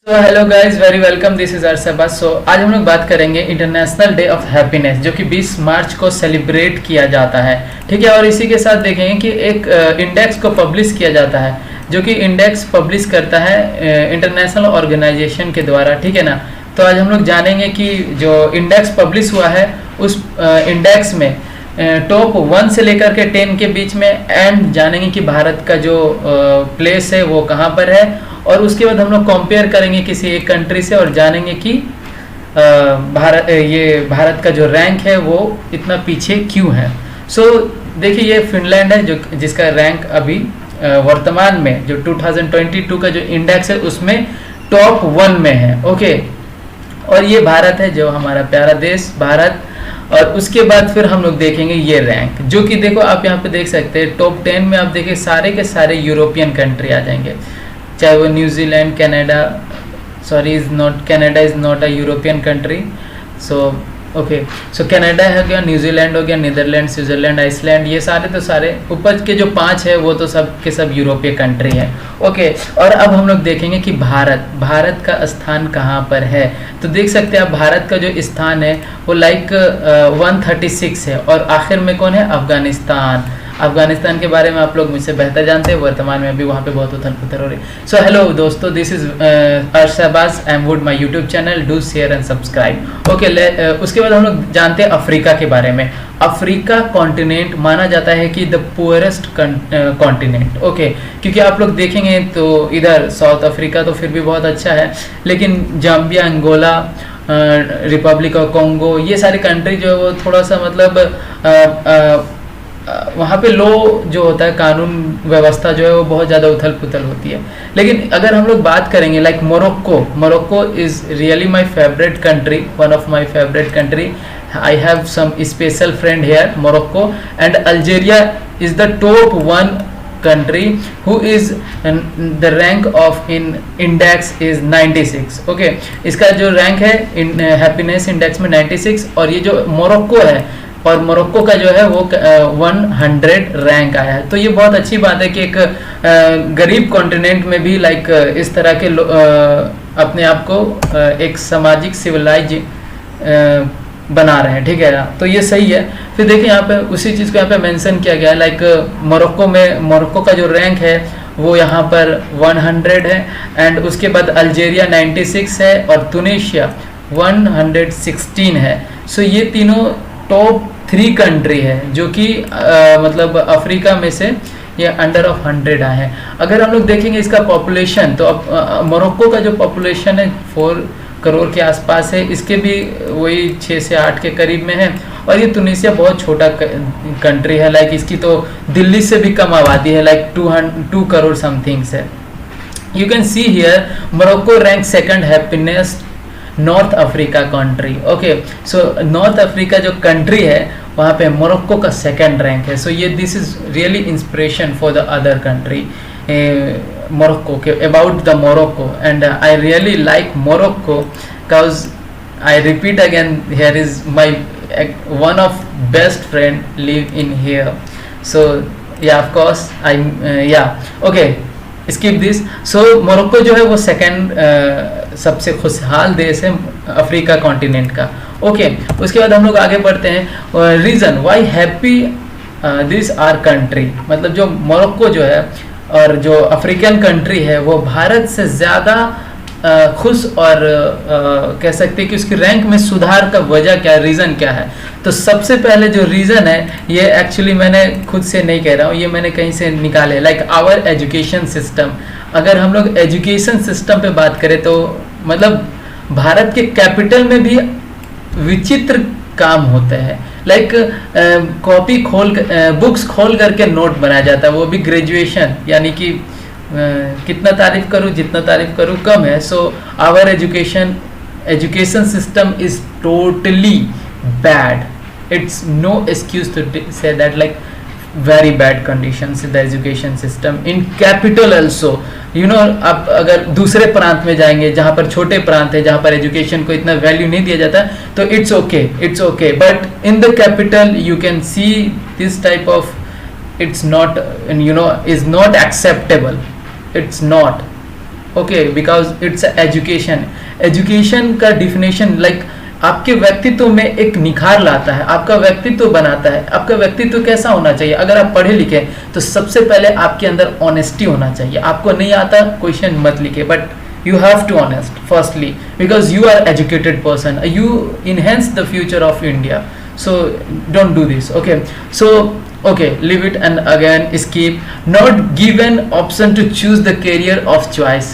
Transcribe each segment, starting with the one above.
तो hello guys, very welcome. This is Arshad. So आज हम लोग बात करेंगे इंटरनेशनल डे ऑफ हैप्पीनेस, जो कि 20 मार्च को सेलिब्रेट किया जाता है। ठीक है, और इसी के साथ देखेंगे कि एक इंडेक्स को पब्लिश किया जाता है, जो कि इंडेक्स पब्लिश करता है इंटरनेशनल ऑर्गेनाइजेशन के द्वारा। ठीक है ना। तो आज हम लोग जानेंगे कि जो इंडेक्स पब्लिश हुआ है उस इंडेक्स में टॉप 1 से लेकर के 10 के बीच में, एंड जानेंगे कि भारत का जो प्लेस है वो कहाँ पर है। और उसके बाद हम लोग कंपेयर करेंगे किसी एक कंट्री से और जानेंगे कि भारत का जो रैंक है वो इतना पीछे क्यों है। सो देखिए, ये फिनलैंड है जो जिसका रैंक अभी वर्तमान में जो 2022 का जो इंडेक्स है उसमें टॉप 1 में है। ओके, और ये भारत है, जो हमारा प्यारा देश भारत। और उसके बाद फिर हम लोग देखेंगे ये रैंक, जो कि देखो आप यहाँ पे देख सकते हैं टॉप 10 में आप देखिए सारे के सारे यूरोपियन कंट्री आ जाएंगे, चाहे वो New Zealand, Canada, Canada is not a European country. So Canada हो गया, न्यूजीलैंड हो गया, नीदरलैंड, स्विट्जरलैंड, आइसलैंड, ये सारे ऊपर के जो 5 है वो तो सब के सब यूरोपीय कंट्री है। ओके, और अब हम लोग देखेंगे कि भारत का स्थान कहाँ पर है। तो देख सकते हैं आप भारत का जो स्थान है वो लाइक 136 है, और आखिर में कौन है? अफगानिस्तान के बारे में आप लोग मुझसे बेहतर जानते हैं, वर्तमान में अभी वहाँ पे बहुत उथल पुथल हो रही है। सो हेलो दोस्तों, दिस इज अरशद एमवुड, my YouTube channel, do share and subscribe. Okay, उसके बाद हम लोग जानते हैं अफ्रीका के बारे में। अफ्रीका कॉन्टिनेंट माना जाता है कि द पुअरेस्ट कॉन्टिनेंट। ओके, क्योंकि आप लोग देखेंगे तो इधर साउथ अफ्रीका तो फिर भी बहुत अच्छा है, लेकिन Zambia, Angola, Republic of Congo, ये सारी कंट्री जो है वो थोड़ा सा मतलब वहाँ पे लो जो होता है, कानून व्यवस्था जो है वो बहुत ज़्यादा उथल पुथल होती है। लेकिन अगर हम लोग बात करेंगे like Morocco is really my favourite country, one of my favourite country. I have some special friend here, Morocco. And Algeria is the top 1 country who is the rank of in index is 96. Okay, इसका जो rank है इन happiness index में 96, और ये जो Morocco है, और Morocco का जो है वो 100 रैंक आया है। तो ये बहुत अच्छी बात है कि एक गरीब कॉन्टिनेंट में भी लाइक इस तरह के अपने आप को एक सामाजिक सिविलाइज बना रहे हैं। ठीक है ना, तो ये सही है। फिर देखिए यहाँ पे उसी चीज़ को यहाँ पे मेंशन किया गया है, लाइक मोरक्को का जो रैंक है वो यहाँ पर 100 है, एंड उसके बाद अल्जेरिया 96 है, और तुनिशिया 116 है। सो ये तीनों टॉप 3 कंट्री है जो कि मतलब अफ्रीका में से ये अंडर ऑफ 100 आए हैं। अगर हम लोग देखेंगे इसका पॉपुलेशन, तो अब मोरक्को का जो पॉपुलेशन है 4 करोड़ के आसपास है, इसके भी वही 6 से 8 के करीब में है। और ये तुनिसिया बहुत छोटा कंट्री है, लाइक इसकी तो दिल्ली से भी कम आबादी है, लाइक 2 करोड़ समथिंग्स है। You can see here Morocco rank 2nd happiness north Africa country. Okay, so north Africa जो कंट्री है वहाँ पे मोरक्को का 2nd रैंक है। सो ये this is really inspiration for the other country Morocco, about the Morocco, and I really like Morocco because I repeat again, here is my one of best friend live in here. So yeah, of course okay, skip this. So Morocco जो है वो 2nd सबसे खुशहाल देश है Africa continent का। Okay, उसके बाद हम लोग आगे बढ़ते हैं। Reason why happy this our country, मतलब जो मोरक्को जो है और जो अफ्रीकन कंट्री है वो भारत से ज़्यादा खुश, और कह सकते हैं कि उसकी रैंक में सुधार का वजह क्या है, रीज़न क्या है। तो सबसे पहले जो रीज़न है, ये एक्चुअली मैंने खुद से नहीं कह रहा हूँ, ये मैंने कहीं से निकाले, लाइक आवर एजुकेशन सिस्टम। अगर हम लोग एजुकेशन सिस्टम पे बात करें तो मतलब भारत के कैपिटल में भी विचित्र काम होते हैं, लाइक बुक्स खोल करके नोट बनाया जाता है, वो भी ग्रेजुएशन, यानी कि कितना तारीफ करूँ, जितना तारीफ करूँ कम है। So our education system is totally bad, it's no excuse to say that, like very bad conditions in the education system in capital also, you know। आप अगर दूसरे प्रांत में जाएंगे जहाँ पर छोटे प्रांत है, जहाँ पर एजुकेशन को इतना वैल्यू नहीं दिया जाता, तो it's okay, but in the capital you can see this type of, it's not, you know, is not acceptable, it's not। Okay, because it's education. Education का डिफिनेशन लाइक आपके व्यक्तित्व में एक निखार लाता है, आपका व्यक्तित्व बनाता है। आपका व्यक्तित्व कैसा होना चाहिए? अगर आप पढ़े लिखे तो सबसे पहले आपके अंदर ऑनेस्टी होना चाहिए। आपको नहीं आता क्वेश्चन मत लिखे, but you have to honest firstly because you are educated person, you enhance the future of India, so don't do this. Okay, so okay, leave it and again skip. Not given option to choose the career of choice,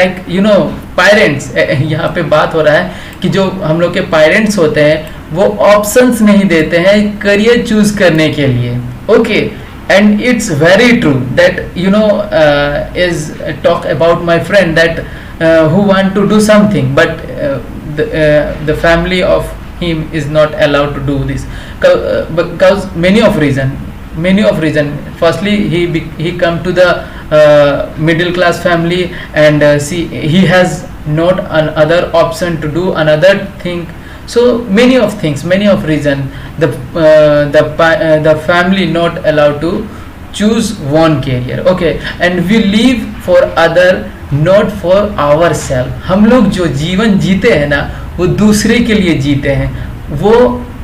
like you know parents, यहाँ पे बात हो रहा है कि जो हम लोग के पेरेंट्स होते हैं वो ऑप्शंस नहीं देते हैं करियर चूज करने के लिए। Okay, and it's very true that you know is talk about my friend that who want to do something but the family of him is not allowed to do this because many of reason. Firstly, he come to the middle class family and see he has not another option to do another thing. So many of things, many of reason, the family not allowed to choose one career. Okay, and we live for other not for ourselves. हम लोग जो जीवन जीते हैं ना वो दूसरे के लिए जीते हैं, वो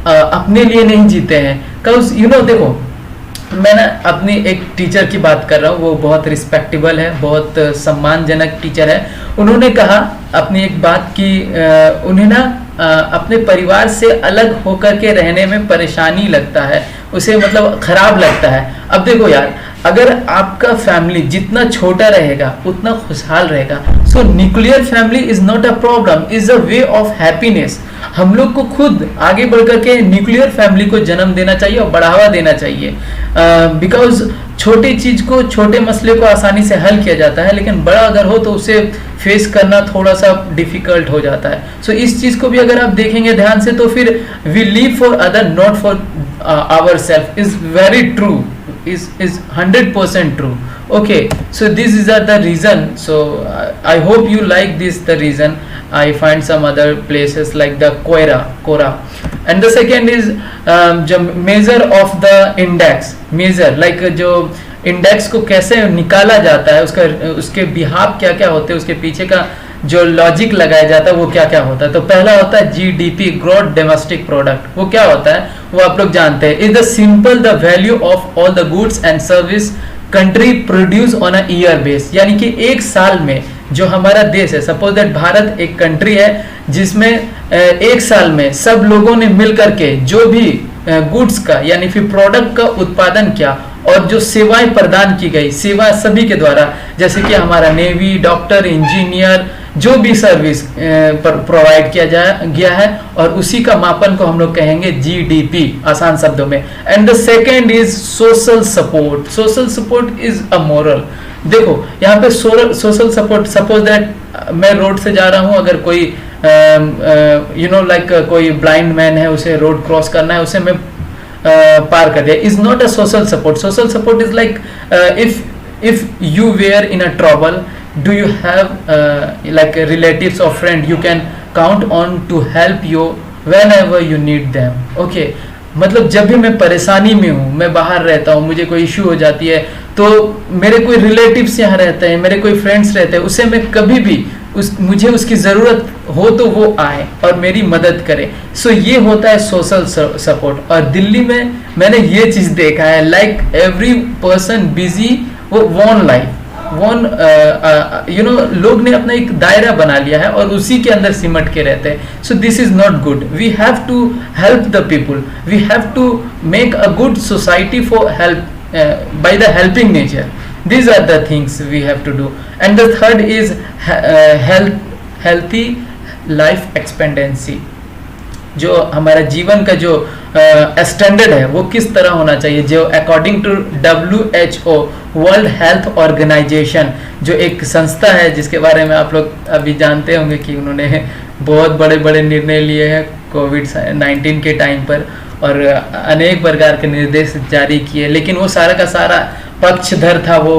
अपने लिए नहीं जीते हैं। cause you know देखो, मैं ना अपनी एक टीचर की बात कर रहा हूँ, वो बहुत रिस्पेक्टेबल है, बहुत सम्मानजनक टीचर है। उन्होंने कहा अपनी एक बात कि उन्हें ना अपने परिवार से अलग होकर के रहने में परेशानी लगता है, उसे मतलब खराब लगता है। अब देखो यार, अगर आपका फैमिली जितना छोटा रहेगा उतना खुशहाल रहेगा। सो nuclear family is not a problem, is a way of happiness. हम लोग को खुद आगे बढ़ करके न्यूक्लियर फैमिली को जन्म देना चाहिए और बढ़ावा देना चाहिए, बिकॉज छोटी चीज को, छोटे मसले को आसानी से हल किया जाता है, लेकिन बड़ा अगर हो तो उसे फेस करना थोड़ा सा डिफिकल्ट हो जाता है। सो इस चीज को भी अगर आप देखेंगे ध्यान से तो फिर we live for other not for our self is very true, is 100% true. Okay, so these are the reason. So I hope you like this the reason. I find some other places like the Quora. And the second is जो measure of the index, measure like जो index को कैसे निकाला जाता है, उसके behalf क्या क्या होते हैं, उसके पीछे का जो लॉजिक लगाया जाता है वो क्या क्या होता है। तो पहला होता है जीडीपी, ग्रोथ डोमेस्टिक प्रोडक्ट। वो क्या होता है वो आप लोग जानते हैं, is the simple the value of all the goods and service country produce on a year base. यानी कि एक साल में जो हमारा देश है, सपोज दैट भारत एक कंट्री है जिसमें एक साल में सब लोगों ने मिल करके जो भी गुड्स का यानी फिर प्रोडक्ट का उत्पादन किया और जो सेवाएं प्रदान की गई, सेवा सभी के द्वारा, जैसे कि हमारा नेवी, डॉक्टर, इंजीनियर, जो भी सर्विस प्रोवाइड किया गया है, और उसी का मापन को हम लोग कहेंगे जीडीपी आसान शब्दों में। And the second is social support. Social support is a moral. देखो यहाँ पे सोशल सपोर्ट, सपोज दैट मैं रोड से जा रहा हूँ, अगर कोई लाइक कोई ब्लाइंड मैन है, उसे रोड क्रॉस करना है, उसे मैं पार कर दिया, is not a social support. Social support is like if you were in a trouble, do you have like relatives or friend you can count on to help you whenever you need them? Okay, मतलब जब भी मैं परेशानी में हूँ, मैं बाहर रहता हूँ, मुझे कोई इश्यू हो जाती है, तो मेरे कोई रिलेटिव्स यहाँ रहते हैं, मेरे कोई फ्रेंड्स रहते हैं, उसे मैं कभी भी मुझे उसकी ज़रूरत हो तो वो आए और मेरी मदद करे। सो ये होता है सोशल सपोर्ट। और दिल्ली में मैंने ये चीज़ देखा है, लाइक एवरी पर्सन बिजी, वो वन लाइफ, लोग ने अपना एक दायरा बना लिया है और उसी के अंदर सिमट के रहते हैं। So this is not good. We have to help the people, we have to make a good society for help by the helping nature. These are the things we have to do. And the third is healthy life expectancy. जो हमारा जीवन का जो standard है वो किस तरह होना चाहिए, जो according to WHO World Health Organization, जो एक संस्था है जिसके बारे में आप लोग अभी जानते होंगे कि उन्होंने बहुत बड़े बड़े निर्णय लिए हैं कोविड-19 के टाइम पर और अनेक प्रकार के निर्देश जारी किए, लेकिन वो सारा का सारा पक्षधर था वो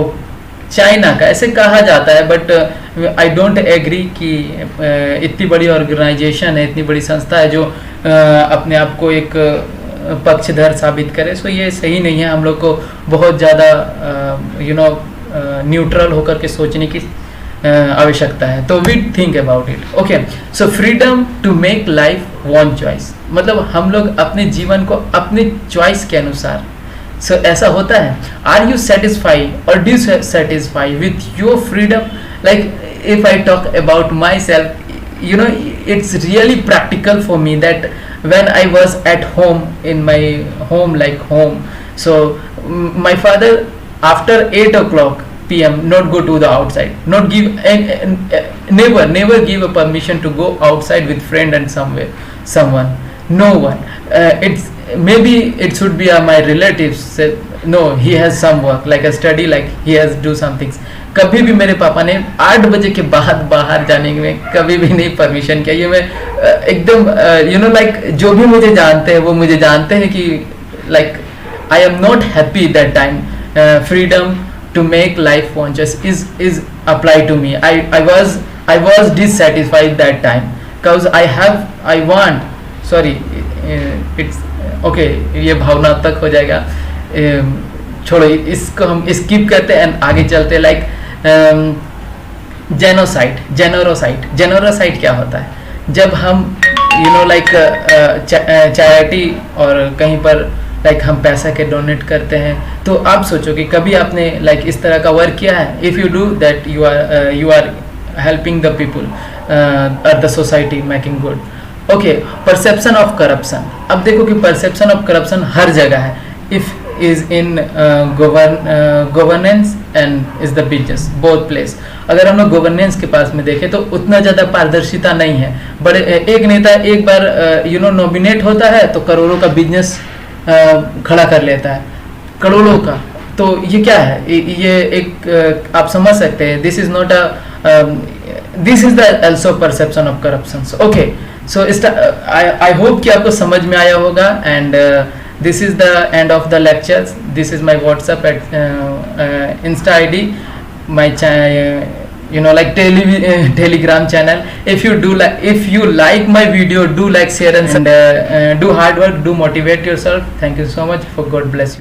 चाइना का, ऐसे कहा जाता है। बट आई डोंट एग्री कि इतनी बड़ी ऑर्गेनाइजेशन है, इतनी बड़ी संस्था है जो अपने आप को एक पक्षधर साबित करे। सो ये सही नहीं है। हम लोग को बहुत ज़्यादा न्यूट्रल होकर के सोचने की आवश्यकता है। तो we think about it. Okay, so freedom to make life one choice, मतलब हम लोग अपने जीवन को अपने चॉइस के अनुसार, सो ऐसा होता है। आर यू सेटिस्फाइड और dissatisfied with your freedom? Like if I talk about myself, you know, it's really practical for me that when I was at home, in my home, like home, so my father after 8 o'clock p.m. not go to the outside, not give never give a permission to go outside with friend and someone, no one. It's maybe it should be my relatives say, no, he has some work like a study, like he has do some things. कभी भी मेरे पापा ने 8 बजे के बाद बाहर जाने में कभी भी नहीं परमिशन किया। ये मैं एकदम यू नो लाइक जो भी मुझे जानते हैं वो मुझे जानते हैं कि like I am not happy that time. Freedom to make life one choice is apply to me. I was dissatisfied that time because I want, sorry, it's okay, ये भावनात्मक हो जाएगा, छोड़ो इसको, हम स्किप करते हैं एंड आगे चलते। लाइक जेनोरोसाइट क्या होता है? जब हम यू नो लाइक चैरिटी और कहीं पर लाइक हम पैसा के डोनेट करते हैं, तो आप सोचो कि कभी आपने लाइक इस तरह का वर्क किया है? If you do that you are helping the people और the society making good. Okay, perception of corruption. अब देखो कि परसेप्शन ऑफ करप्शन हर जगह है। If is in governance and is the business, both place। अगर हम लोग गवर्नेंस के पास में देखें तो उतना ज़्यादा पारदर्शिता नहीं है। बड़े एक नेता एक बार यू नो नॉमिनेट होता है तो करोड़ों का बिजनेस खड़ा कर लेता है, करोड़ों का। तो ये क्या है? ये एक आप समझ सकते हैं, this is not this is the also perception of corruption. Okay, so I hope कि आपको समझ में आया होगा। And this is the end of the lectures. This is my WhatsApp at Insta ID, my you know like Telegram channel. If you like my video, do like, share and do hard work, do motivate yourself. Thank you so much. For God bless you.